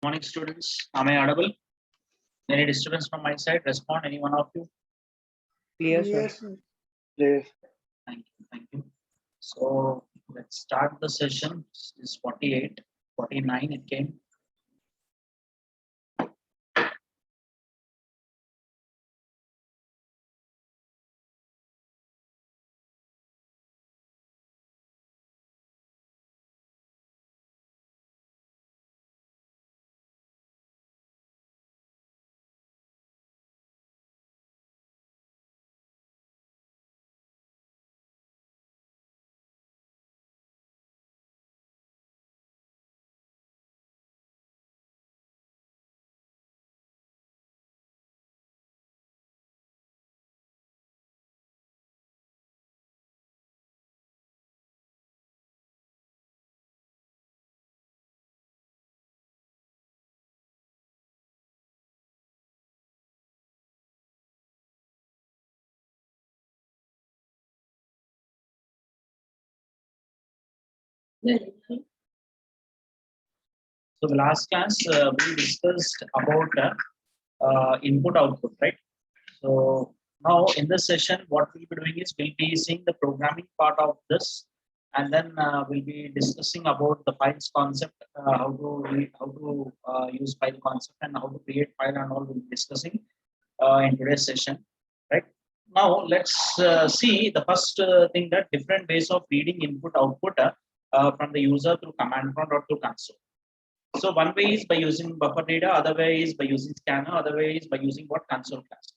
Morning, students. Am I audible? Any disturbance from my side? Respond, any one of you? Clear, Yes, sir. Clear. Thank you. Thank you. So let's start the session. It's 48, 49 it came. So the last class we discussed about input output, right? So now in this session, what we'll be doing is we'll be seeing the programming part of this, and then we'll be discussing about the files concept, how to use file concept and how to create file and all. We'll be discussing in today's session, right? Now let's see the first thing, that different ways of reading input output from the user through command prompt or through console. So one way is by using BufferedReader, other way is by using Scanner, other way is by using what, console class.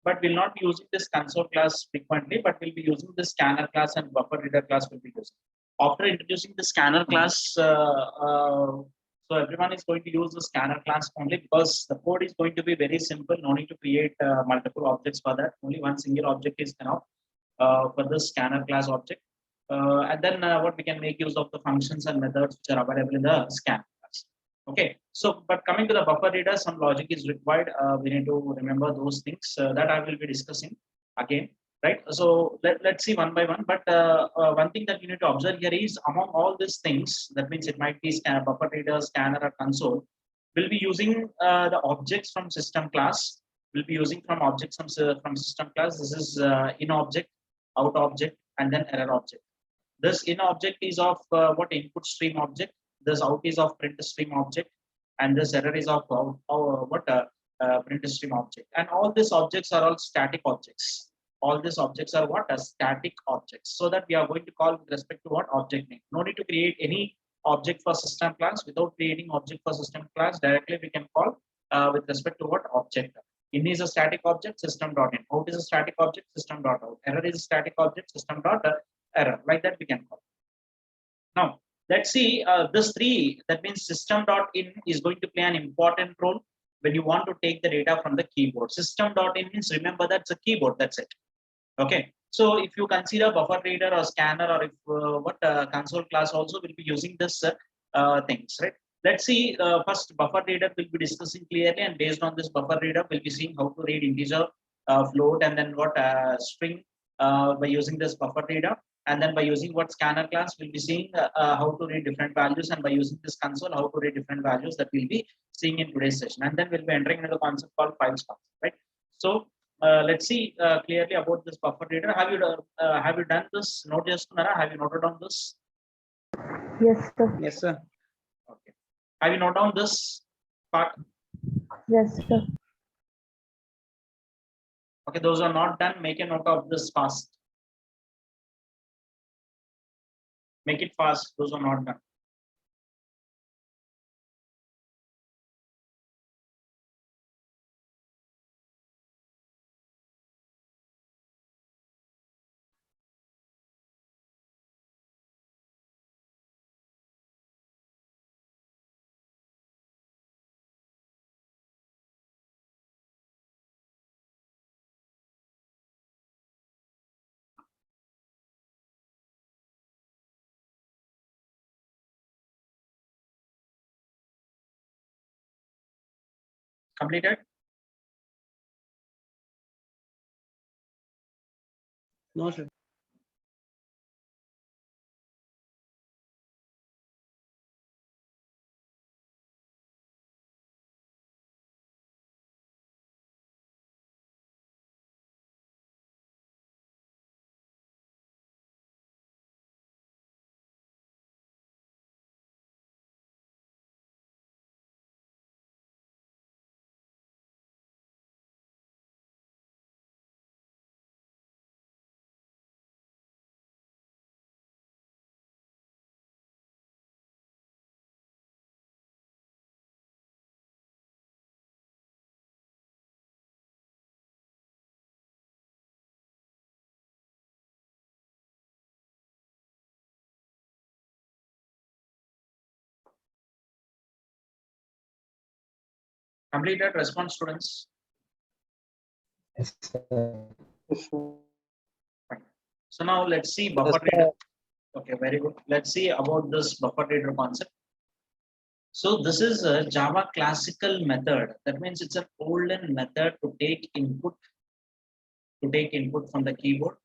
But we'll not be using this console class frequently, but we'll be using the Scanner class and BufferedReader class will be using. After introducing the Scanner class, so everyone is going to use the Scanner class only because the code is going to be very simple. No need to create multiple objects for that. Only one single object is enough for the Scanner class object. And then what we can make use of the functions and methods which are available in the Scanner class. Okay, so but coming to the BufferedReader, some logic is required. We need to remember those things that I will be discussing again, right? So let's see one by one. But one thing that you need to observe here is among all these things, that means it might be scanner, BufferedReader, Scanner, or console. We'll be using the objects from system class. We'll be using from objects from system class. This is in object, out object, and then error object. This in object is of what, input stream object. This out is of print stream object, and this error is of print stream object. And all these objects are all static objects. All these objects are what, a static objects. So that we are going to call with respect to what, object name. No need to create any object for system class. Without creating object for system class, directly we can call with respect to what, object. In is a static object, system.in. Out is a static object, system.out. Error is a static object, system.error. Like that we can call. Now let's see this three, that means system.in is going to play an important role when you want to take the data from the keyboard. System.in means, remember, that's a keyboard, that's it. Okay, so if you consider BufferedReader or Scanner, or if console class also will be using this things, right? Let's see, first BufferedReader will be discussing clearly, and based on this BufferedReader we'll be seeing how to read integer, float, and then what, string by using this BufferedReader. And then by using what, Scanner class, we'll be seeing how to read different values, and by using this console, how to read different values, that we'll be seeing in today's session. And then we'll be entering into the concept called files concept, right? So let's see clearly about this BufferedReader. Have you done this? Note just, have you noted down this? Yes, sir. Yes, sir. Okay. Have you noted down this part? Yes, sir. Okay, those are not done, make a note of this fast. Make it fast, those are not done. Completed? No, sir. Completed response, students. Yes, sir. Fine. So now let's see buffer reader. Okay, very good. Let's see about this buffer reader concept. So this is a Java classical method. That means it's an olden method to take input from the keyboard,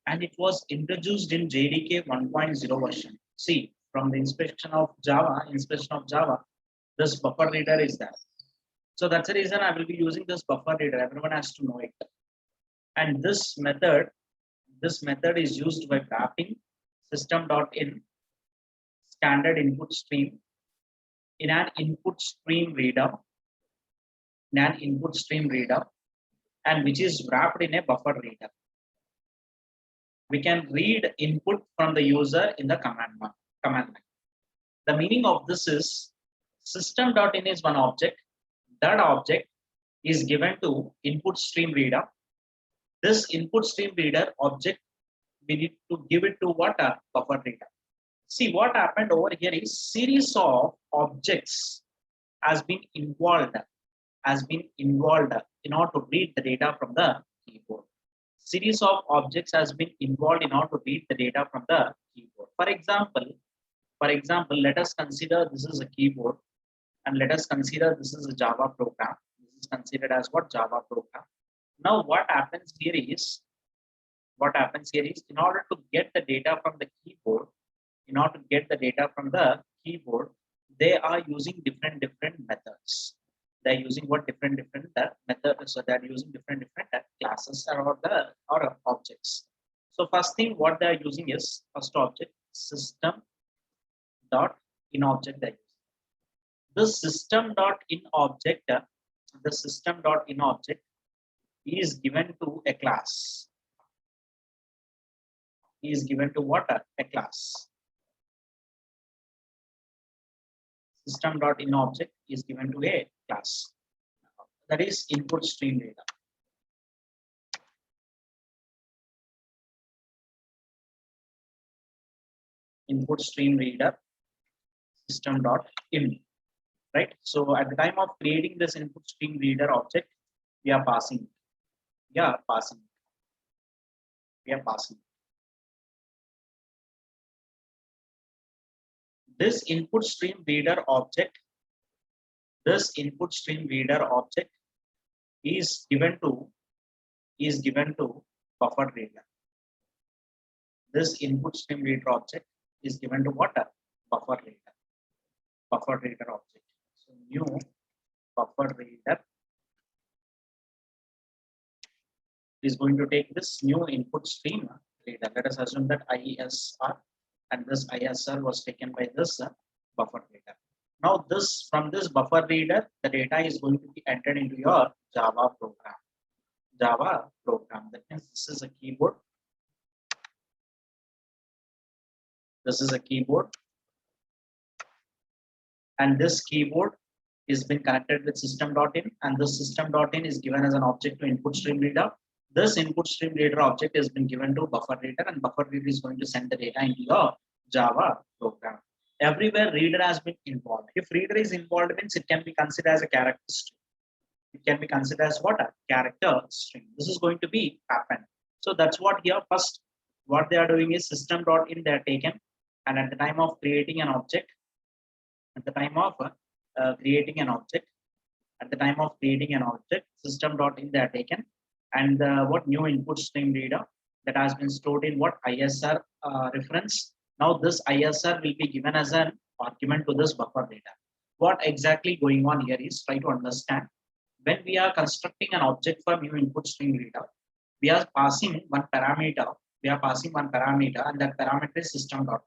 and it was introduced in JDK 1.0 version. See, from the inspection of Java, this buffer reader is there. So that's the reason I will be using this buffer reader. Everyone has to know it. And this method is used by wrapping system.in standard input stream in an input stream reader, and which is wrapped in a buffer reader. We can read input from the user in the command line. The meaning of this is system.in is one object. That object is given to input stream reader. This input stream reader object, we need to give it to what? A buffer reader. See, what happened over here is series of objects has been involved in order to read the data from the keyboard. Series of objects has been involved in order to read the data from the keyboard. For example, let us consider this is a keyboard, and let us consider this is a Java program. This is considered as what? Java program. Now what happens here is in order to get the data from the keyboard, they are using different methods. They're using what? Different methods. So they're using different classes or objects. So first thing what they're using is first object system dot in object. They're using the system dot in object. The system dot in object is given to a class. Is given to what? A class. System dot in object is given to a class. That is input stream data. Input stream reader system dot in. Right. So at the time of creating this input stream reader object, we are passing. This input stream reader object is given to buffer reader. This input stream reader object is given to what? Buffer reader object. So new buffer reader is going to take this new input stream reader. Let us assume that ISR, and this ISR was taken by this buffer reader. Now from this buffer reader, the data is going to be entered into your Java program. That means this is a keyboard. And this keyboard is been connected with system.in, and this system.in is given as an object to input stream reader. This input stream reader object has been given to buffer reader, and buffer reader is going to send the data into your Java program. Everywhere reader has been involved. If reader is involved, means it can be considered as a character string. It can be considered as what? A character string. This is going to be happen. So that's what here first what they are doing is system.in they are taken, and at the time of creating an object, system.in they are taken, and what new input stream reader that has been stored in what? ISR reference. Now this ISR will be given as an argument to this buffer data. What exactly going on here is try to understand. When we are constructing an object for new input stream reader, we are passing one parameter, and that parameter is system.in.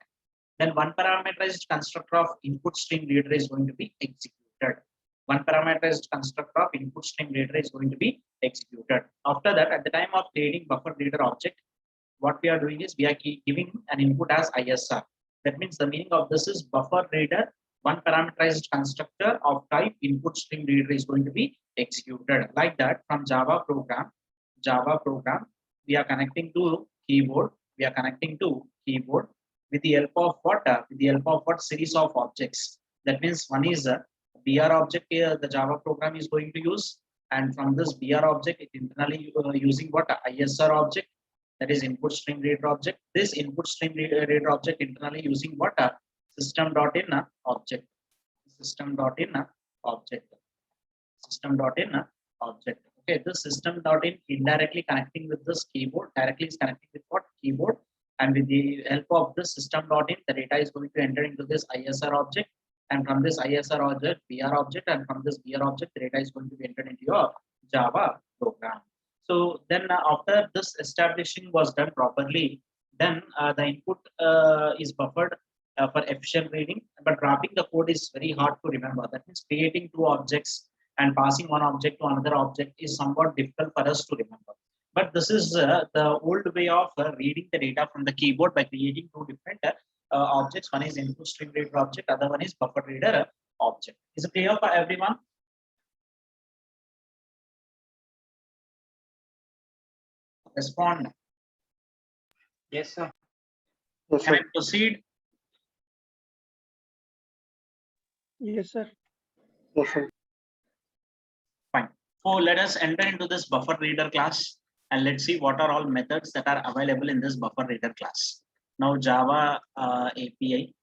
Then one parameterized constructor of input stream reader is going to be executed. After that, at the time of creating buffer reader object, what we are doing is we are giving an input as ISR. That means the meaning of this is buffer reader, one parameterized constructor of type input stream reader is going to be executed. Like that, from Java program, we are connecting to keyboard. With the help of what? Series of objects. That means one is BR object here the Java program is going to use, and from this BR object it internally using what ISR object, that is input stream reader object. This input stream reader object internally using what system.in object, system.in object, system.in object. Okay, this system.in indirectly connecting with this keyboard, directly is connecting with what keyboard, and with the help of this system.in the data is going to enter into this ISR object, and from this ISR object BR object, and from this BR object the data is going to be entered into your Java program. So then after this establishing was done properly, then the input is buffered for efficient reading, but wrapping the code is very hard to remember. That means creating two objects and passing one object to another object is somewhat difficult for us to remember. But this is the old way of reading the data from the keyboard by creating two different objects. One is input stream reader object, other one is buffer reader object. Is it clear for everyone? Respond. Yes, sir. Can I proceed? Yes, sir. Yes, sir. Fine. So let us enter into this buffer reader class and let's see what are all methods that are available in this buffer reader class. Now Java API.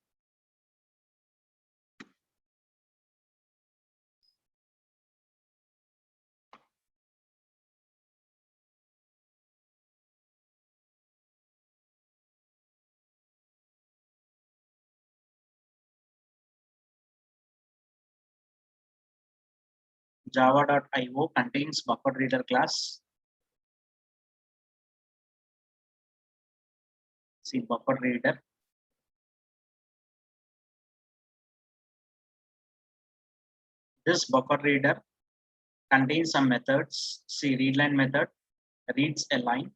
Java.io contains buffer reader class. See buffer reader. This buffer reader contains some methods. See readline method reads a line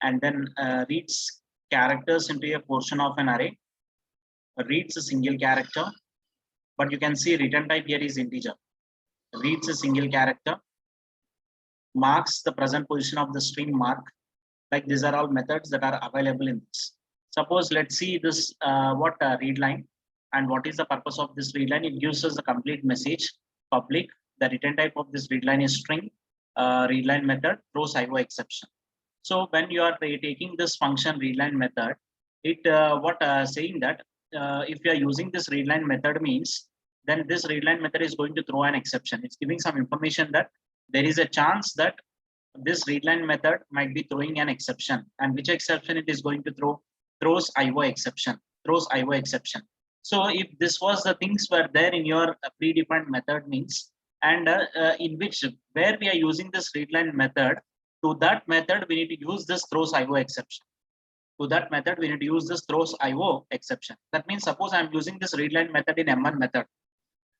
and then reads characters into a portion of an array, reads a single character, but you can see return type here is integer, reads a single character, marks the present position of the string mark. Like these are all methods that are available in this. Suppose let's see this read line, and what is the purpose of this read line? It gives us a complete message, public. The return type of this read line is string. Read line method throws IO exception. So when you are taking this function readline method, it saying that if you are using this readline method means, then this readline method is going to throw an exception. It's giving some information that there is a chance that this readline method might be throwing an exception, and which exception it is going to throw? Throws IO exception. Throws IO exception. So if this was the things were there in your predefined method means, and in which where we are using this readline method, to that method we need to use this throws IO exception. To that method we need to use this throws IO exception. That means suppose I am using this readline method in M1 method.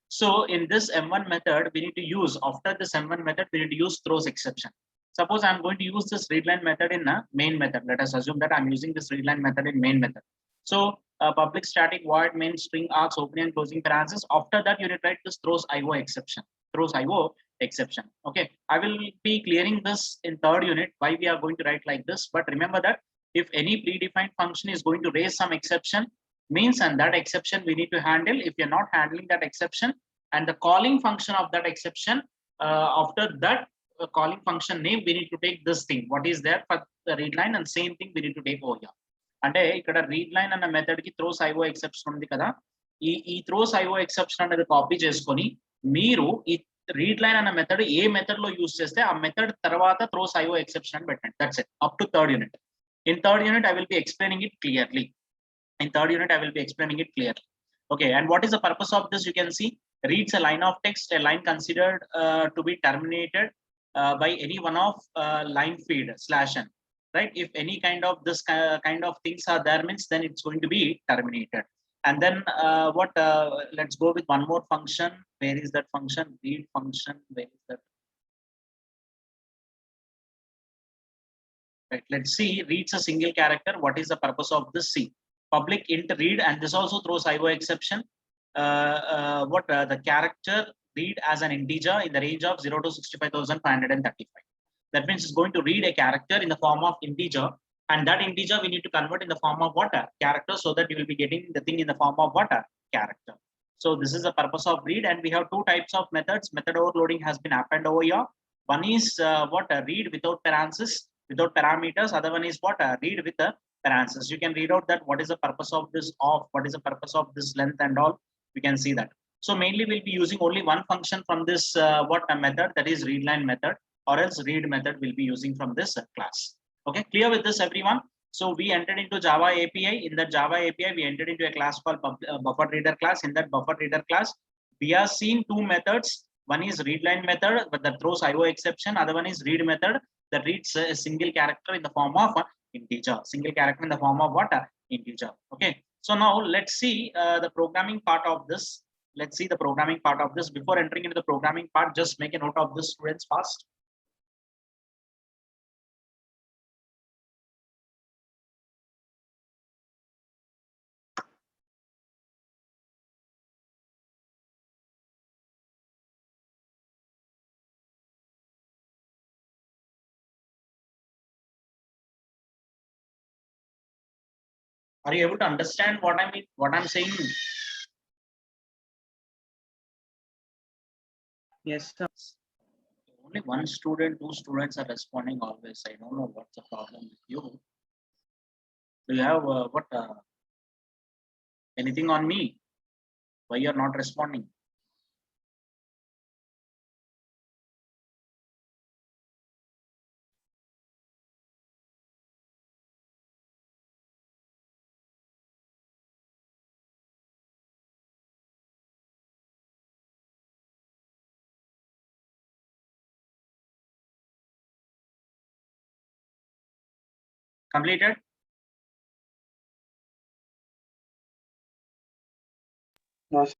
So in this M1 method we need to use, after this M1 method we need to use throws exception. Suppose I'm going to use this readline method in a main method. Let us assume that I'm using this readline method in main method. So public static void main string args opening and closing parenthesis. After that you need to write this throws IO exception. Throws IO exception. Okay, I will be clearing this in third unit why we are going to write like this. But remember that if any predefined function is going to raise some exception means, and that exception we need to handle. If you're not handling that exception, and the calling function of that exception, after that calling function name we need to take this thing what is there for the read line, and same thing we need to take over here. అంటే ఇక్కడ read line అన్న method కి throws IO exception ఉంది కదా, ఈ throws IO exception అనేది copy చేసుకొని మీరు ఈ రీడ్ లైన్ అన్న మెథడ్ ఏ మెథడ్ లో యూస్ చేస్తే ఆ మెథడ్ తర్వాత థ్రోస్ ఐఓ ఎక్సెప్షన్ అని పెట్టండి. That's it. Up to third unit. In third unit I will be explaining it clearly. In third unit I will be explaining it clearly. Okay, and what is the purpose of this? You can see reads a line of text, a line considered to be terminated by any one of line feed /n, right? If any kind of this kind of things are there means, then it's going to be terminated. And then let's go with one more function. Where is that function? Read function. Where is that? Right, let's see. Reads a single character. What is the purpose of this? C public int read, and this also throws IO exception. The character read as an integer in the range of 0 to 65,535. That means it's going to read a character in the form of integer, and that integer we need to convert in the form of what? Character, so that you will be getting the thing in the form of what? Character. So this is the purpose of read, and we have two types of methods. Method overloading has been happened over here. One is read without parentheses, without parameters. Other one is read with a parentheses. You can read out that what is the purpose of this off, what is the purpose of this length and all. We can see that. So mainly we'll be using only one function from this method, that is readline method, or else read method will be using from this class. Okay, clear with this everyone? So we entered into Java API. In that Java API, we entered into a class called BufferedReader class. In that BufferedReader class, we are seeing two methods. One is readline method, but that throws IO exception. Other one is read method that reads a single character in the form of integer. Single character in the form of what? Integer. Okay. So now let's see the programming part of this. Let's see the programming part of this. Before entering into the programming part, just make a note of this, students, fast. Are you able to understand what I mean? What I'm saying? Yes, sir. Only one student, two students are responding always. I don't know what's the problem with you. Do you have anything on me? Why you're not responding? Completed? No, sir.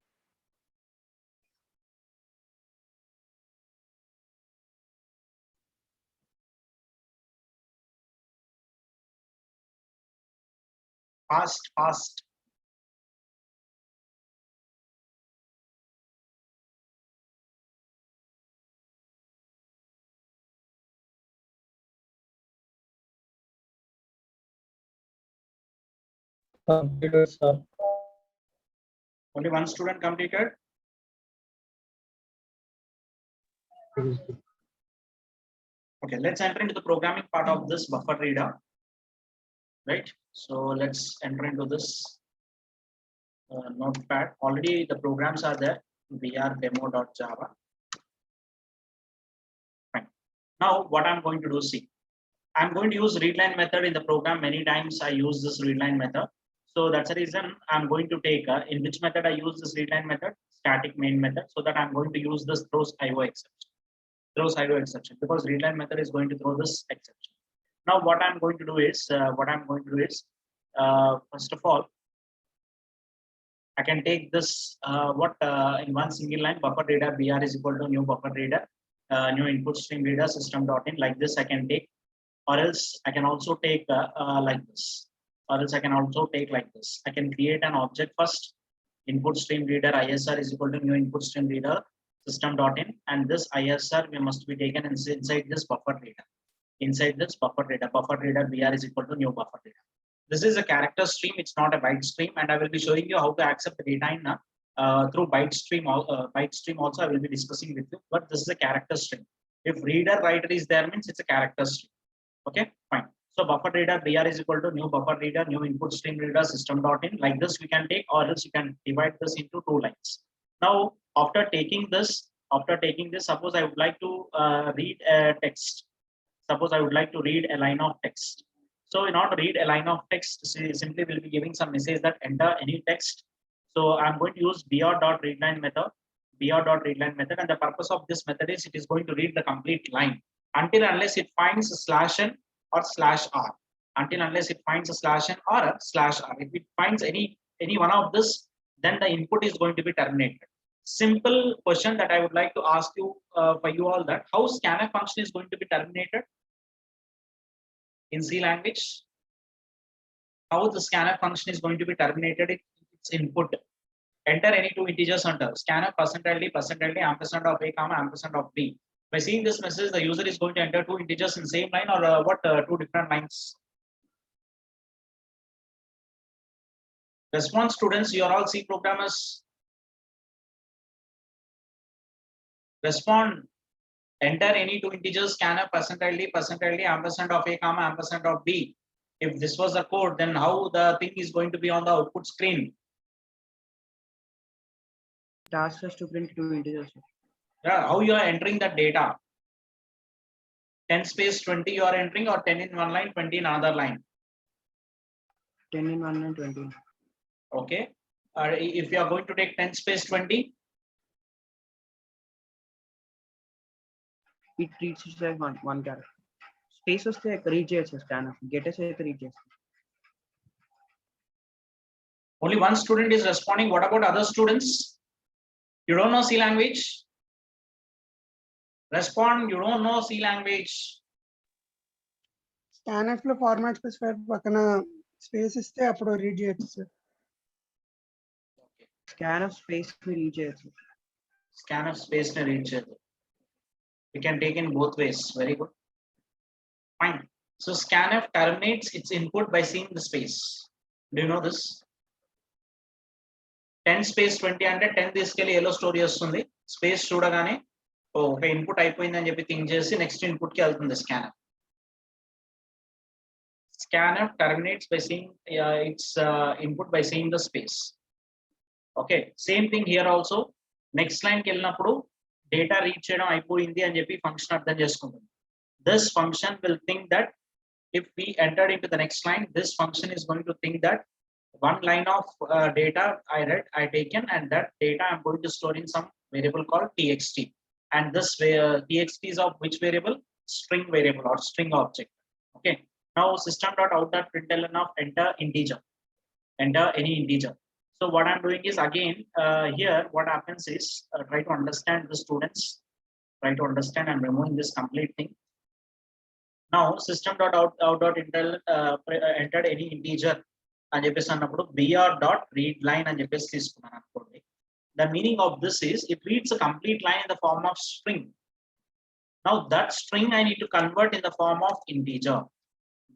Fast, fast. Computer, sir. Only one student completed. Okay, let's enter into the programming part of this buffer reader. Right. So let's enter into this notepad. Already the programs are there. demo.java. Fine. Now what I'm going to do, see, I'm going to use readline method in the program. Many times I use this readline method. So that's the reason I'm going to take in which method I use this readline method, static main method, so that I'm going to use this throws IO exception. Throws IO exception because readline method is going to throw this exception. Now what I'm going to do is first of all, I can take this in one single line buffer reader br is equal to new buffer reader, new input stream reader system.in, like this I can take, or else I can also take like this, or else I can also take like this. I can create an object first, input stream reader ISR is equal to new input stream reader system.in, and this ISR we must be taken inside this buffer reader. Inside this buffer reader br is equal to new buffer reader. This is a character stream, it's not a byte stream, and I will be showing you how to accept the data in through byte stream. Byte stream also I will be discussing with you, but this is a character stream. If reader writer is there, means it's a character stream. Okay, fine. So buffer reader br is equal to new buffer reader, new input stream reader system.in, like this we can take, or else you can divide this into two lines. Now after taking this, suppose I would like to read a text. Suppose I would like to read a line of text. So in order to read a line of text, simply will be giving some message that enter any text. So I'm going to use br.readline method, and the purpose of this method is it is going to read the complete line until unless it finds a slash n or slash r. Until unless it finds a slash n or a slash r. If it finds any one of this, then the input is going to be terminated. Simple question that I would like to ask you for you all, that how scanner function is going to be terminated in C language. How the scanner function is going to be terminated in its input. Enter any two integers under scanner %d, ampersand of a comma ampersand of b. By seeing this message, the user is going to enter two integers in same line, or two different lines. Response, students, you are all C programmers. Respond. Enter any two integers, scanner percentile d, ampersand of a comma ampersand of b. If this was the code, then how the thing is going to be on the output screen? It asks us to print two integers. Yeah, how you are entering that data? 10 space 20 you are entering, or 10 in one line, 20 in another line. 10 in 1 and 20. Okay. If you are going to take 10 space 20, It treats it like one character. Space was the read చేయొచ్చు scanner. Get us అయితే read చేస్తాం. only one student is responding. What about other students? You don't know C language? Respond, you don't know C language. Scanners లో format specifier పక్కన space ఇస్తే అప్పుడు read చేయొచ్చు sir. Scanner space ని read చేయొచ్చు. Scanner space ne read cheyadu. We can take in both ways. Very good. Fine. So scanf terminates its input by seeing the space. Do you know this? 10 space 20 అంటే 10 తీసుకెళ్ళి yellow story వస్తుంది. Space చూడగానే ఒక input అయిపోయిందని చెప్పి think చేసి next input కి వెళ్తుంది scanner. Scanf terminates by seeing its input by seeing the space. Okay, same thing here also. Next line కి వెళ్ళినప్పుడు డేటా రీడ్ చేయడం అయిపోయింది అని చెప్పి ఫంక్షన్ అర్థం చేసుకుంటుంది. This function will think that if we entered into the next line, this function is going to think that one line of data I taken, and that data I'm going to store in some variable called txt. And this txt is of which variable? String variable or string object. Okay. Now system.out.println of enter integer. Enter any integer. So what I'm doing is again here what happens is try to understand the students. Try to understand. I'm removing this complete thing. Now system.out.println entered any integer అని చెప్పేసి అన్నప్పుడు br.readLine అని చెప్పేసి తీసుకున్నాను అనుకోండి. The meaning of this is it reads a complete line in the form of string. Now that string I need to convert in the form of integer.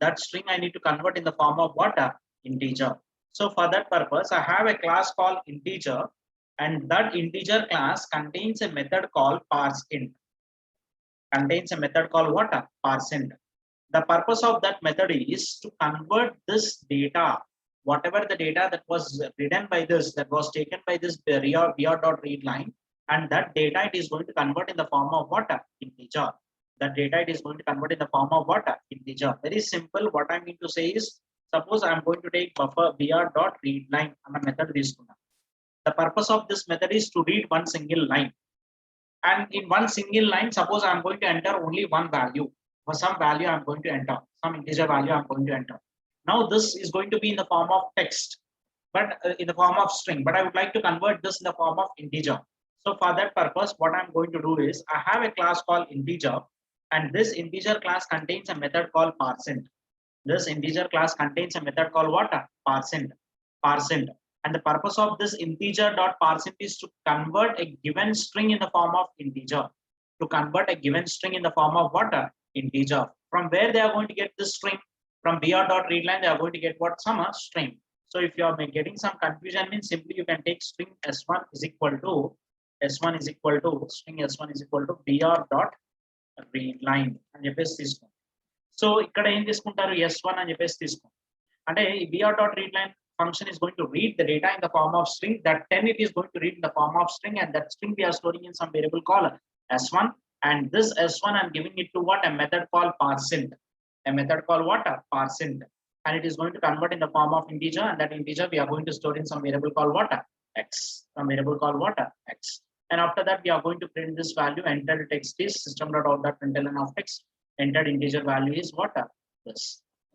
That string I need to convert in the form of what? Integer. So for that purpose I have a class called integer, and that integer class contains a method called parseInt. Contains a method called what? ParseInt. The purpose of that method is to convert this data, whatever the data that was written by this, that was taken by this br.readLine, and that data it is going to convert in the form of what? Integer. That data it is going to convert in the form of what? Integer. Very simple. What I mean to say is, suppose I am going to take br.readLine and a method తీసుకున్నాను. The purpose of this method is to read one single line, and in one single line suppose I am going to enter only one value. For some value I am going to enter, some integer value I am going to enter. Now this is going to be in the form of text, but in the form of string, but I would like to convert this in the form of integer. So for that purpose what I'm going to do is I have a class called integer, and this integer class contains a method called parseInt. This integer class contains a method called what? ParseInt. ParseInt. And the purpose of this integer.parseInt is to convert a given string in the form of integer. To convert a given string in the form of what? Integer. From where they are going to get this string? From br.readLine they are going to get what? Some string. So if you are getting some confusion, means simply you can take string s1 is equal to string s1 is equal to br.readLine అని చెప్పేసి తీసుకోండి. So ఇక్కడ ఏం తీసుకుంటారు? s1 అని చెప్పేసి తీసుకోండి. అంటే ఈ br.readLine function is going to read the data in the form of string. That 10 it is going to read in the form of string, and that string we are storing in some variable called s1, and this s1 I'm giving it to what? A method called parseInt. A method called what? ParseInt. And it is going to convert in the form of integer, and that integer we are going to store in some variable called what? X. Some variable called what? X. And after that we are going to print this value. Entered text is system.out.println of text. Entered integer value is what? This.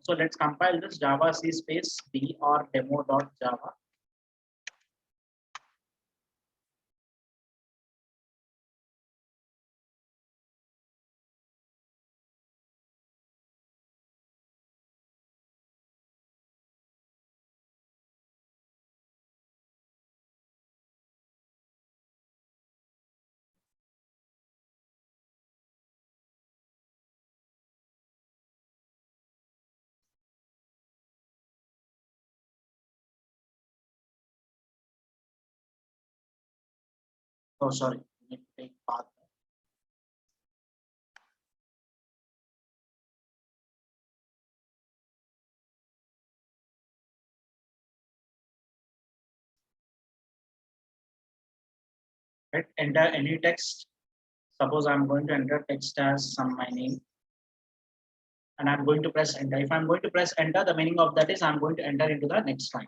So let's compile this. Java C space dr demo.java. Oh, sorry. Need to take path. right? Enter any text. Suppose I'm going to enter text as my name, and I'm going to press enter. If I'm going to press enter, the meaning of that is I'm going to enter into the next line.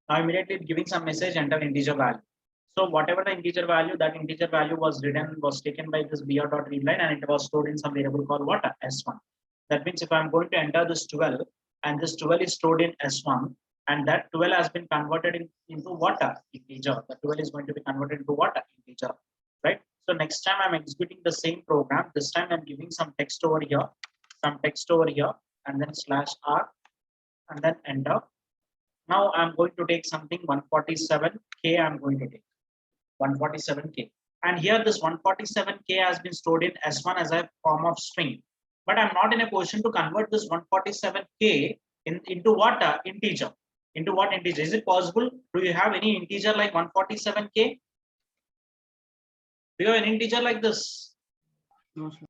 Now immediately giving some message, enter integer value. So whatever the integer value, that integer value was taken by this br.readline, and it was stored in some variable called what? S1. That means if I'm going to enter this 12, and this 12 is stored in S1, and that 12 has been converted into what? Integer. The 12 is going to be converted into what? Integer, right? So next time I'm executing the same program. This time I'm giving some text over here, and then /r, and then enter. Now I'm going to take something 147K. I'm going to take 147K. And here this 147K has been stored in S1 as a form of string. But I'm not in a position to convert this 147K into what? Integer. Into what integer? Is it possible? Do you have any integer like 147K? Do you have an integer like this? No, sir.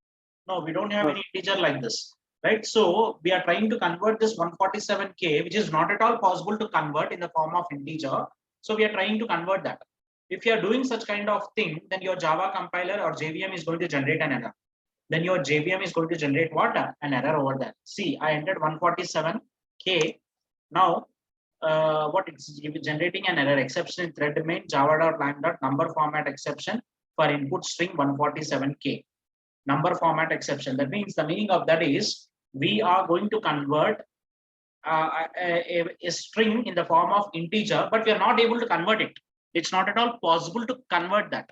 No, we don't have any integer like this. Right, so we are trying to convert this 147K, which is not at all possible to convert in the form of integer. So we are trying to convert that. If you are doing such kind of thing, then your Java compiler or JVM is going to generate an error. Then your JVM is going to generate what? An error over there. See, I entered 147K. Now, what it's generating an error exception in thread main java.lang.number format exception for input string 147K. Number format exception. That means the meaning of that is we are going to convert a string in the form of integer, but we are not able to convert it. It's not at all possible to convert that.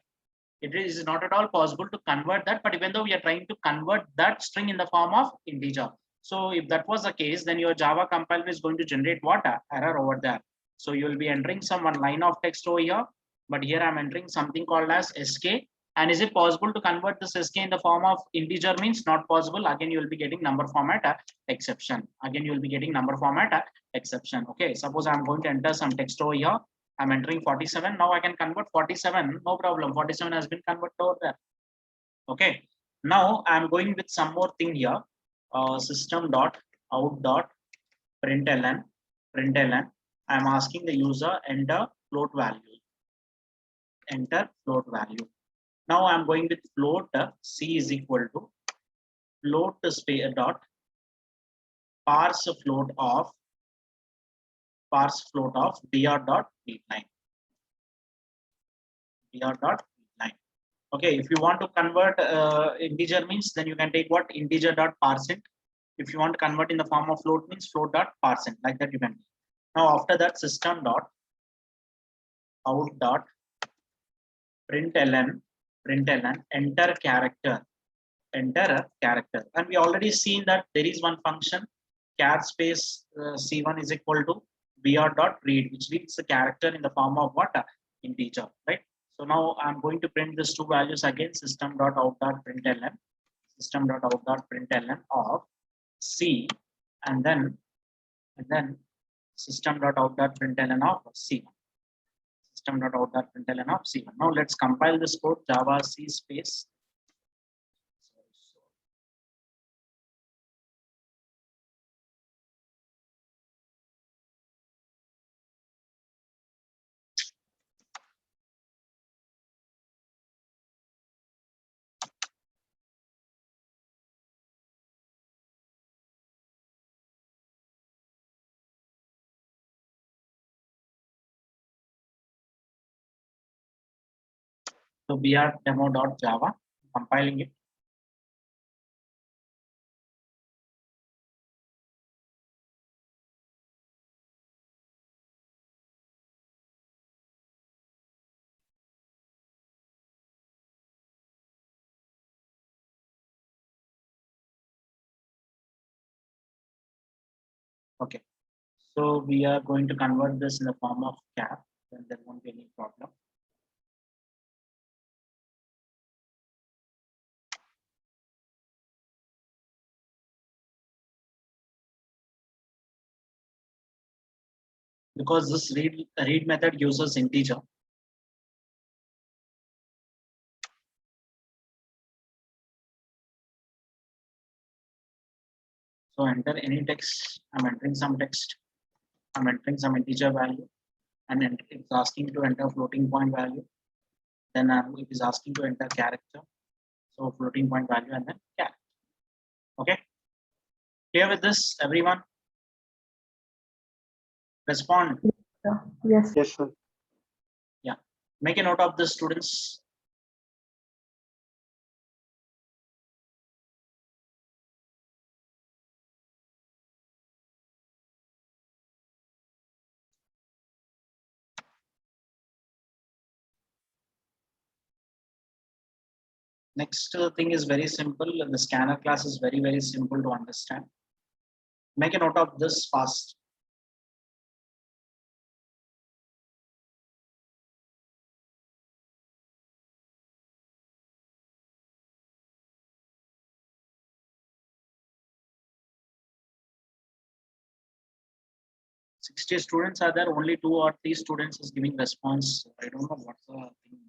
It is not at all possible to convert that, but even though we are trying to convert that string in the form of integer. So if that was the case, then your Java compiler is going to generate what? Error over there. So you will be entering some one line of text over here, but here I'm entering something called as SK. And is it possible to convert this SK in the form of integer? Means not possible. Again, you will be getting number format exception. Again, you will be getting number format exception. Okay, suppose I'm going to enter some text over here. I'm entering 47. Now I can convert 47. No problem. 47 has been converted over there. Okay. Now I'm going with some more thing here. System.out.println. I'm asking the user enter float value. Enter float value. Now I'm going with float c is equal to float space dot parse float of dr.readline. dr.readline. Okay, if you want to convert integer means then you can take what? Integer dot parseInt. If you want to convert in the form of float means float dot parseInt. Like that you can. Now after that system dot out dot println enter character, and we already seen that there is one function char space c1 is equal to br.read, which reads the character in the form of what? Integer, right? So now I'm going to print these two values again, system.out.println of c, and then system.out.println of c1. System.out.println of c1. Now let's compile this code, java c space. So br demo.java, compiling it. Okay, so we are going to convert this in the form of char, then there won't be any problem. Because this read method uses integer. So enter any text. I'm entering some text. I'm entering some integer value, and it's asking to enter floating point value. Then it is asking to enter character. So floating point value and then character. Okay. Clear with this, everyone? Respond. Yes. Yes, sir. Yeah. Make a note of this, students. Next thing is very simple. The scanner class is very, very simple to understand. Make a note of this fast. Sixty students are there. Only 2 or 3 students is giving response. I don't know what's the thing.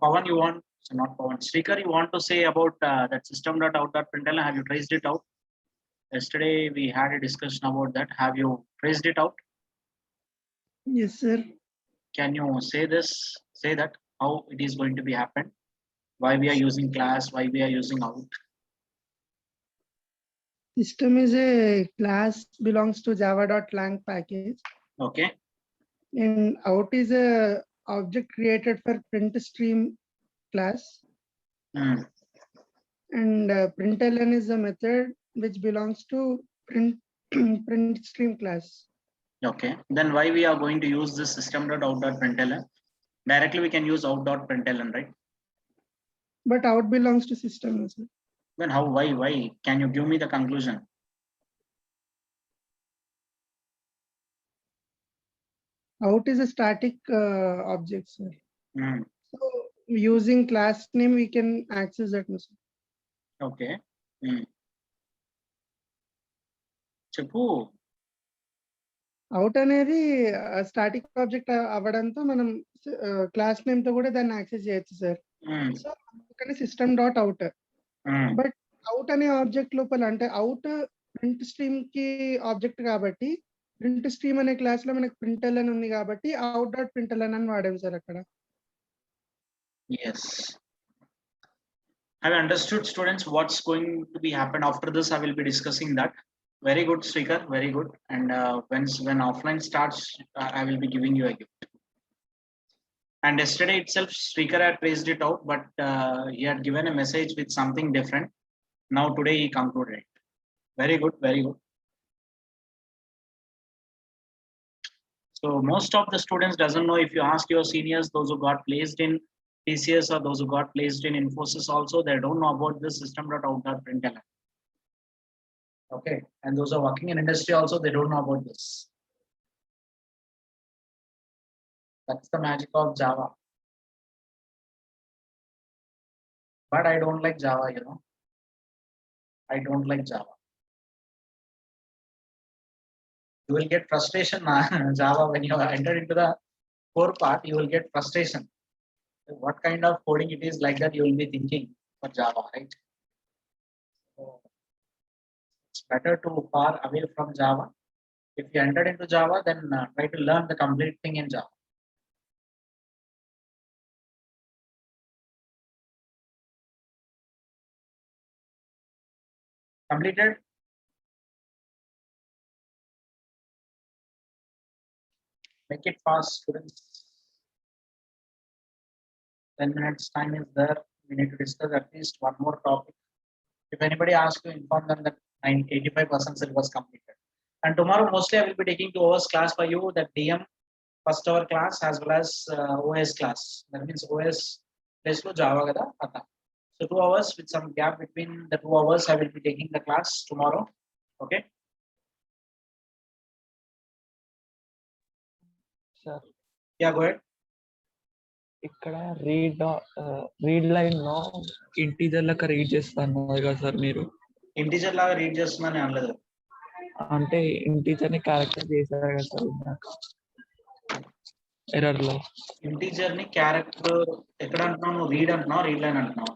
Pawan, you want, so not Pawan, Srikar, you want to say about that system.out.println? Have you traced it out? Yesterday we had a discussion about that. Have you traced it out? Yes, sir. Can you say this, say that, how it is going to be happen? Why we are using class, why we are using out? System is a class belongs to java.lang package, Okay. and out is a object created for print stream class, Hmm. and println is a method which belongs to print print stream class. Okay. Then why we are going to use this system.out.println? Directly we can use out.println, right? But out belongs to system also. Then how, why? Can you give me the conclusion? Out is a static object, sir. Hmm. So using class name, we can access that. Sir. Okay. Hmm. Cheppu. Out అనేది static object అవ్వడంతో మనం class name తో కూడా దాన్ని access చేయొచ్చు sir. Hmm. So అందుకని system dot out. Hmm. But out అనే object లోపల అంటే అవుట్ ప్రింట్ స్ట్రీమ్ కి ఆబ్జెక్ట్ కాబట్టి ప్రింట్ స్ట్రీమ్ అనే క్లాస్ లో మనకి ప్రింటల్ అని ఉంది కాబట్టి అవుట్ డాట్ ప్రింటల్ అని వాడాం సార్ అక్కడ. Yes. Have you understood, students, what's going to be happen after this? I will be discussing that. Very good, Srikar. Very good. And when offline starts, I will be giving you a gift. And yesterday itself, Srikar had traced it out, but he had given a message with something different. Now today he concluded it. Very good. Very good. So most of the students doesn't know. If you ask your seniors, those who got placed in TCS or those who got placed in Infosys also, they don't know about this system.out.println. Okay, and those who are working in industry also, they don't know about this. That's the magic of Java. But I don't like Java, you know. I don't like Java. You will get frustration Java when you enter into the core part, you will get frustration. What kind of coding it is, like that you will be thinking for Java, right? So it's better to far away from Java. If you entered into Java, then try to learn the complete thing in Java. Completed? Make it fast, students. 10 minutes time is there. We need to discuss at least one more topic. If anybody asks you, inform them that 85% syllabus completed. And tomorrow mostly I will be taking 2 hours class for you, that DM first hour class as well as OS class. That means OS place to Java kada. So 2 hours with some gap between the 2 hours I will be taking the class tomorrow. Okay. Sir, Yeah, go ahead. ఇక్కడ read line లో integer లెక్క read చేస్తాను కదా sir మీరు. Integer లాగా read చేస్తున్నాను అనలేదు. అంటే ఇంటీజర్ ని క్యారెక్టర్ చేశారు కదా సార్ ఇందాక. ఎర్రర్ లో. ఇంటీజర్ ని క్యారెక్టర్ ఎక్కడ అంటున్నావు నువ్వు? రీడ్ అంటున్నావు, రీడ్ లైన్ అంటున్నావు?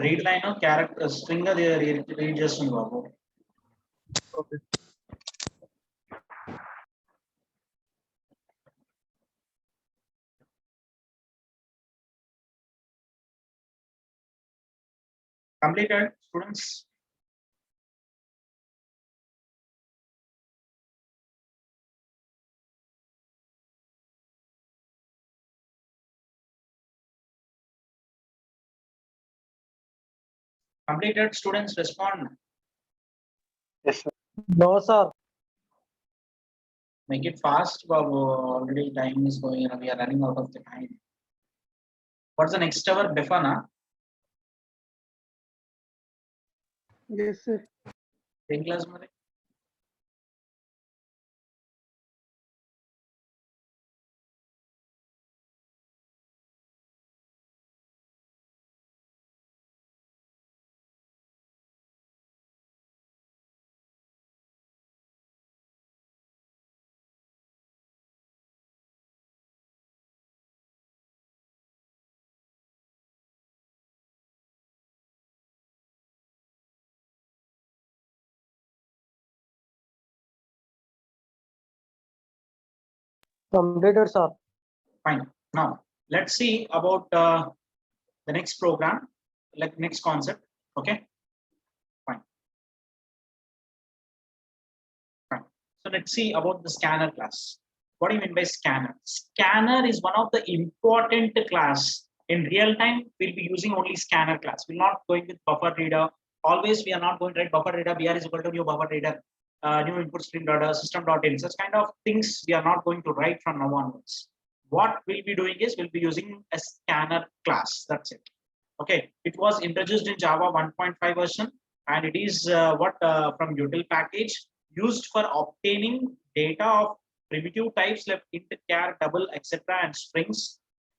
రీడ్ లైన్ క్యారెక్టర్ స్ట్రింగ్ అది రీడ్ చేస్తుంది బాబు. Okay. Completed, students? Completed, students, respond. Yes, sir. No, sir. Make it fast, Babu. Already time is going and we are running out of the time. What's the next hour? Befana? Yes, sir. Same class, Mare? Completed, sir. Fine. Now, let's see about the next program, like next concept. Okay. Fine. Fine. So let's see about the scanner class. What do you mean by scanner? Scanner is one of the important class. In real time, we'll be using only scanner class. We're not going with buffer reader. Always we are not going to write buffer reader, BR is equal to new buffer reader, new input stream data, system.in. Such kind of things we are not going to write from now onwards. What we'll be doing is we'll be using a scanner class. That's it. Okay. It was introduced in Java 1.5 version, and it is from util package used for obtaining data of primitive types like int, char, double, etc. and strings.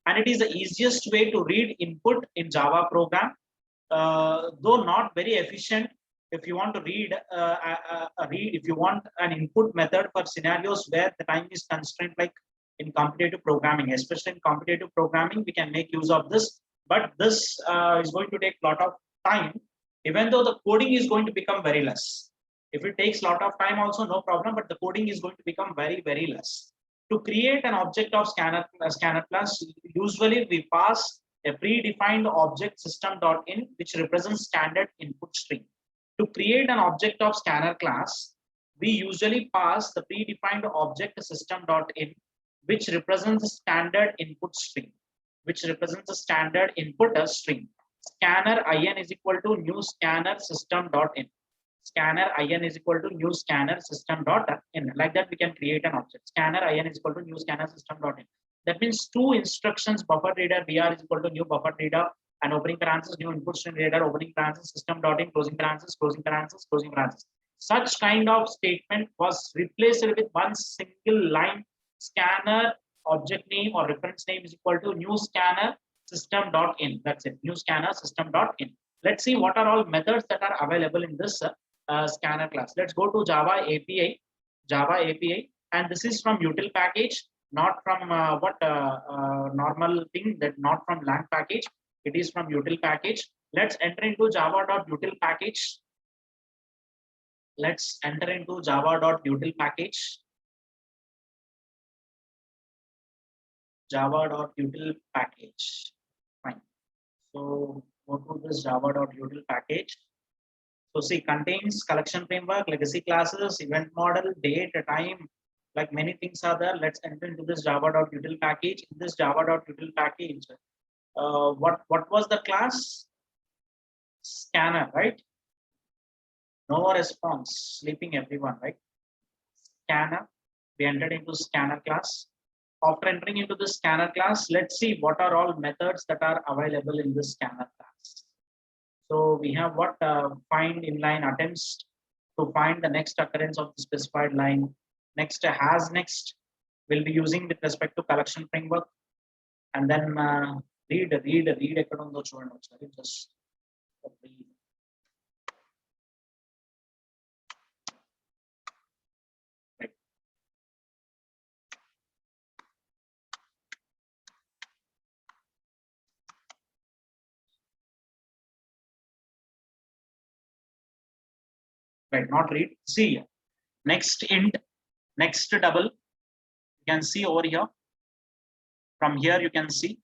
And it is the easiest way to read input in Java program, though not very efficient. If you want to read, if you want an input method for scenarios where the time is constrained, like in competitive programming, especially in competitive programming, we can make use of this. But this is going to take a lot of time, even though the coding is going to become very less. If it takes a lot of time also, no problem, but the coding is going to become very, very less. To create an object of scanner class, usually we pass a predefined object system.in, which represents standard input stream. To create an object of scanner class, we usually pass the predefined object system.in, which represents the standard input stream, which represents the standard input string. Scanner in is equal to new scanner system.in. Scanner in is equal to new scanner system.in. Like that, we can create an object. Scanner in is equal to new scanner system.in. That means two instructions, buffer reader BR is equal to new buffer reader, and opening parenthesis, new input stream reader, opening parenthesis, system.in, closing parenthesis, closing parenthesis, closing parenthesis. Such kind of statement was replaced with one single line. Scanner object name or reference name is equal to new scanner system.in. That's it, new scanner system.in. Let's see what are all methods that are available in this scanner class. Let's go to Java API, and this is from util package, not from normal thing, that not from lang package. It is from util package. Let's enter into java.util package. Let's enter into java.util package. Java.util package. Fine. So go to this java.util package. So see, contains collection framework, legacy classes, event model, date, time, like many things are there. Let's enter into this java.util package. In this java.util package, what was the class? Scanner, right? No response, sleeping everyone, right? Scanner, we entered into scanner class. After entering into the scanner class, let's see what are all methods that are available in this scanner class. So we have what find inline attempts to find the next occurrence of the specified line. Next has next will be using with respect to collection framework, and then read ఎక్కడ ఉందో చూడండి ఒకసారి just read. Right. right? Not read. See, next int, next double. You can see over here. From here, you can see.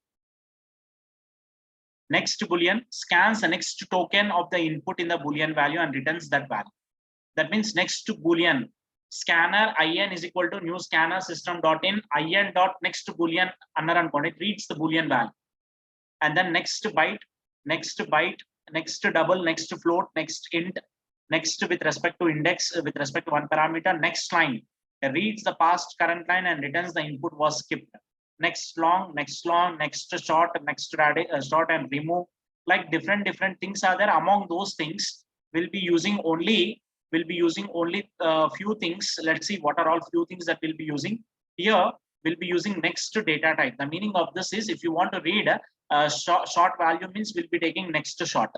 Next boolean scans the next token of the input in the boolean value and returns that value. That means next boolean scanner in is equal to new scanner system dot in in dot next boolean another it reads the boolean value, and then next byte, next double, next float, next int, next with respect to index, with respect to one parameter, next line reads the past current line and returns the input was skipped. Next long, next short, short and remove. Like different things are there. Among those things, we'll be using only few things. Let's see what are all few things that we'll be using. Here we'll be using next data type. The meaning of this is, if you want to read a short value, means we'll be taking next short.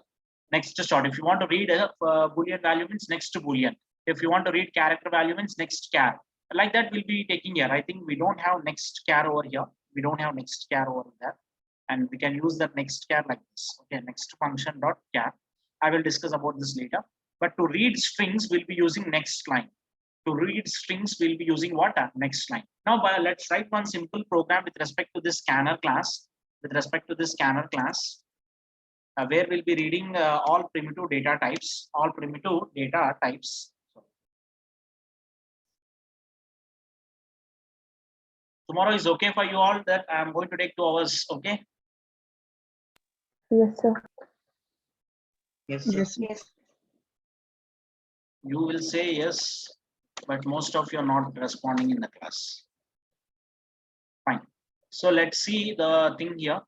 If you want to read a boolean value, means next boolean. If you want to read character value, means next char. Like that we'll be taking here. I think we don't have next char over here. We don't have next char over there, and we can use that next char like this. Okay, next function dot char. I will discuss about this later. But to read strings, we'll be using next line. To read strings, we'll be using what? Next line. Now, let's write one simple program with respect to this scanner class. Where we'll be reading all primitive data types. Tomorrow is okay for you all that I'm going to take 2 hours, okay? Yes, sir. Yes, sir. Yes. You will say yes, but most of you are not responding in the class. Fine. So let's see the thing here.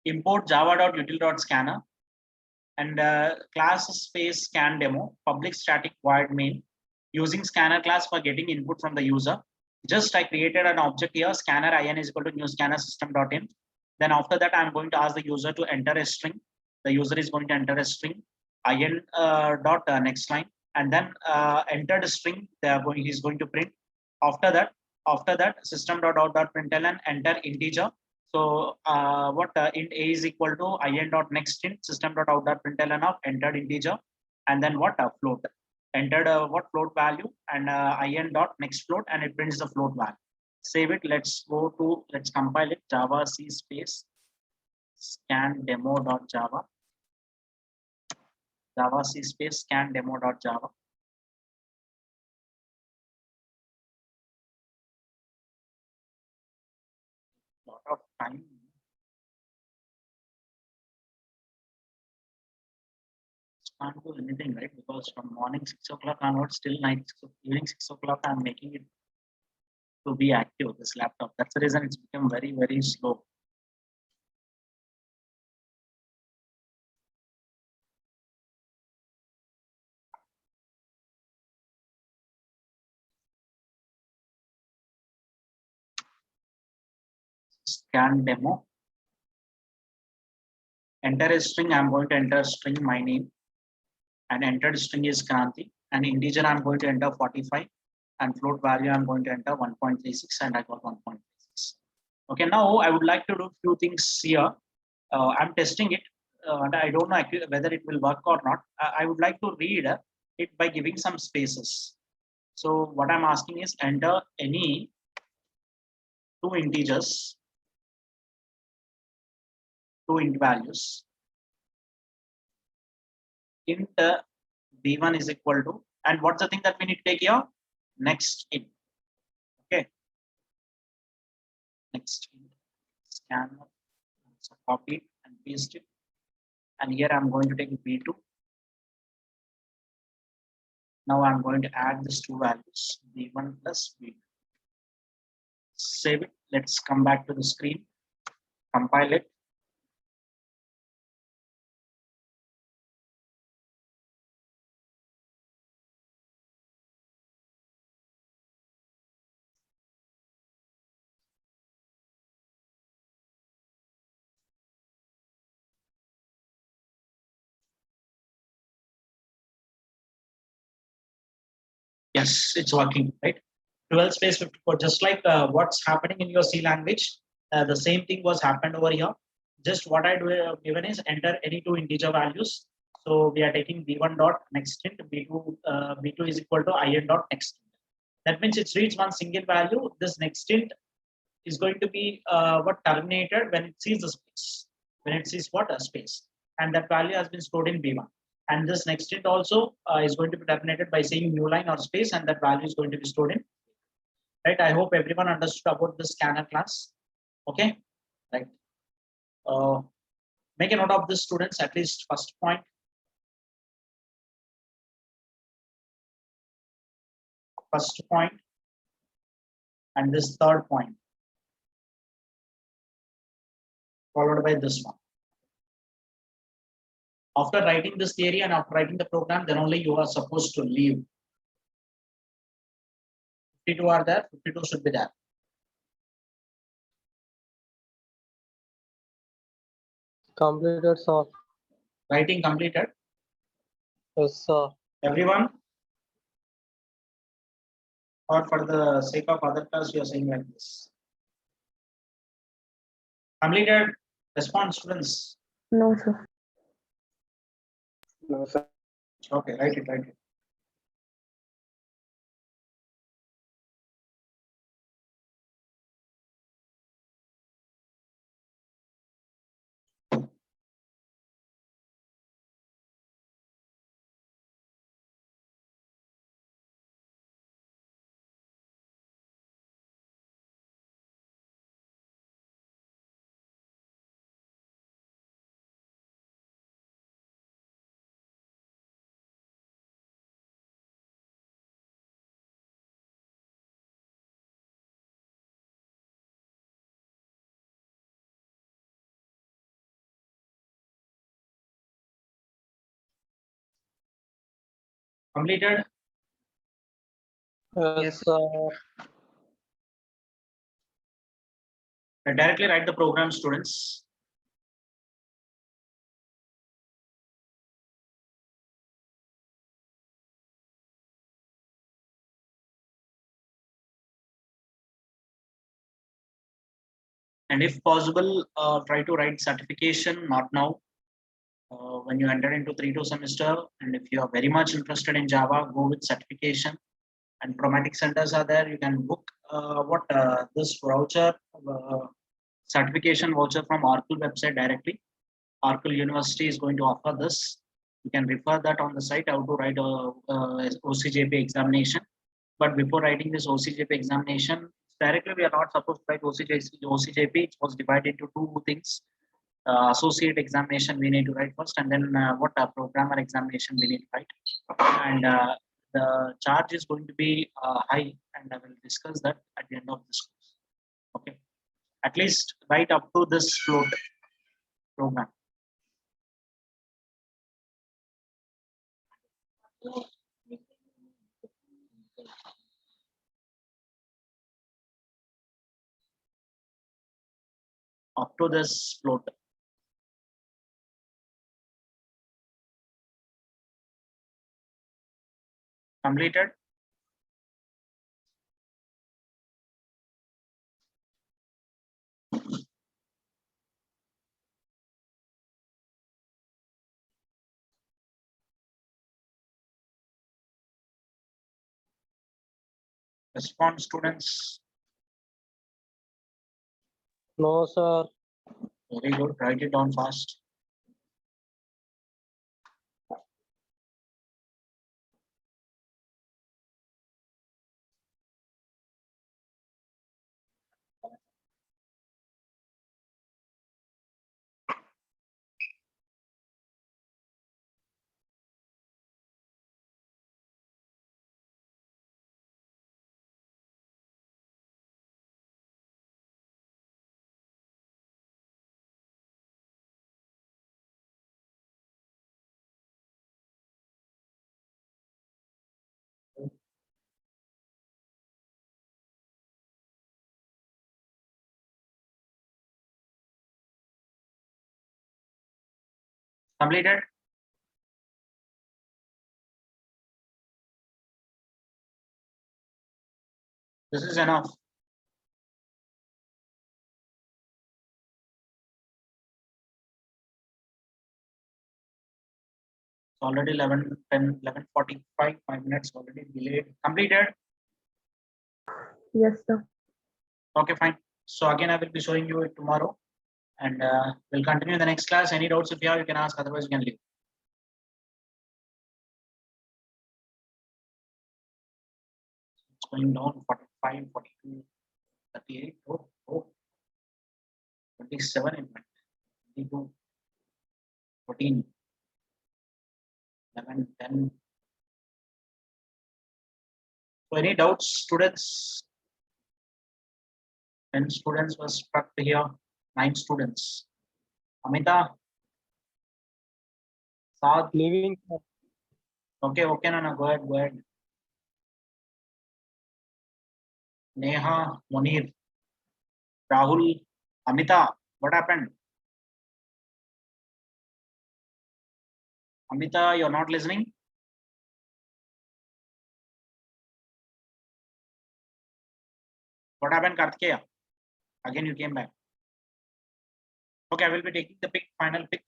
Import java.util.scanner and class space scan demo, public static void main, using scanner class for getting input from the user. Just I created an object here, scanner in is equal to new scanner system.in. Then after that, I'm going to ask the user to enter a string. The user is going to enter a string in dot next line, and then entered a string. He's going to print. After that, system.out.println enter integer. So int a is equal to in dot next int system.out.println of entered integer, and then float. Entered float value and in dot next float, and it prints the float value. Save it. Let's compile it. Java C space scan demo.java. Java C space scan demo.java. Lot of time. Can't do anything, right? Because from morning 6 o'clock onwards till night, evening 6 o'clock, I'm making it to be active, this laptop. That's the reason it's become very slow. Scan demo. Enter a string. I'm going to enter string my name, and entered string is Kranti. And integer I'm going to enter 45, and float value I'm going to enter 1.36, and I got 1.36. Okay, now I would like to do few things here. I'm testing it, and I don't know whether it will work or not. I would like to read it by giving some spaces. So what I'm asking is enter any 2 integers, 2 int values. Int b1 is equal to, and what's the thing that we need to take here? Next int. Okay. Next int. Scan. So copy and paste it. And here I'm going to take b2. Now I'm going to add these 2 values, b1 plus b2. Save it. Let's come back to the screen. Compile it. Yes, it's working, right? 12 space 54, just like what's happening in your C language. The same thing was happened over here. Just what I do given is enter any two integer values. So we are taking b1 dot next int, b2 is equal to in dot next int. That means it reads one single value. This next int is going to be what terminated when it sees the space. When it sees what a space, and that value has been stored in b1. And this next int also is going to be terminated by saying new line or space, and that value is going to be stored in. Right. I hope everyone understood about the scanner class. Okay. Right. Make a note of this, students, at least first point. First point and this third point, followed by this one. After writing this theory and after writing the program, then only you are supposed to leave. 52 are there, 52 should be there. Completed, sir. Writing completed. Yes, sir. Everyone? Or for the sake of other class, you are saying like this. Completed. Response, students. No, sir. No, sir. Okay, write it, write it. Completed. Yes, sir. Directly write the program, students. And if possible, try to write certification, not now. When you enter into 3-2 semester, and if you are very much interested in Java, go with certification. And Chromatic centers are there. You can book this voucher, certification voucher from Oracle website directly. Oracle University is going to offer this. You can refer that on the site how to write a OCJP examination. But before writing this OCJP examination, directly we are not supposed to write OCJP. It was divided into two things. Associate examination we need to write first, and then what a programmer examination we need to write. And the charge is going to be high, and I will discuss that at the end of this course. Okay, at least write up to this float program. Up to this float. Completed. Response, students. No, sir. Very good. Write it down fast. Completed. This is enough. already 11:10, 11:45, 5 minutes already delayed. Completed. Yes, sir. Okay, fine. So again, I will be showing you it tomorrow, and we'll continue in the next class. Any doubts if you have, you can ask. Otherwise, you can leave. It's going down 45, 42, 38, 27 in fact, 22, 14, 11, 10. So any doubts, students? 10 students were struck here, 9 students. Amita, Saad, Leaving. okay, no, go ahead. Neha, Munir, Rahul, Amita, what happened? Amita, you're not listening? What happened, Kartikeya? Again, you came back. Okay, I will be taking the final pick.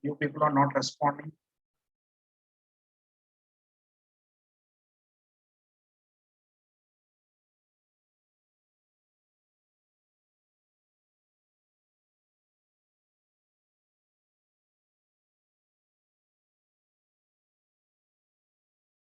You people are not responding.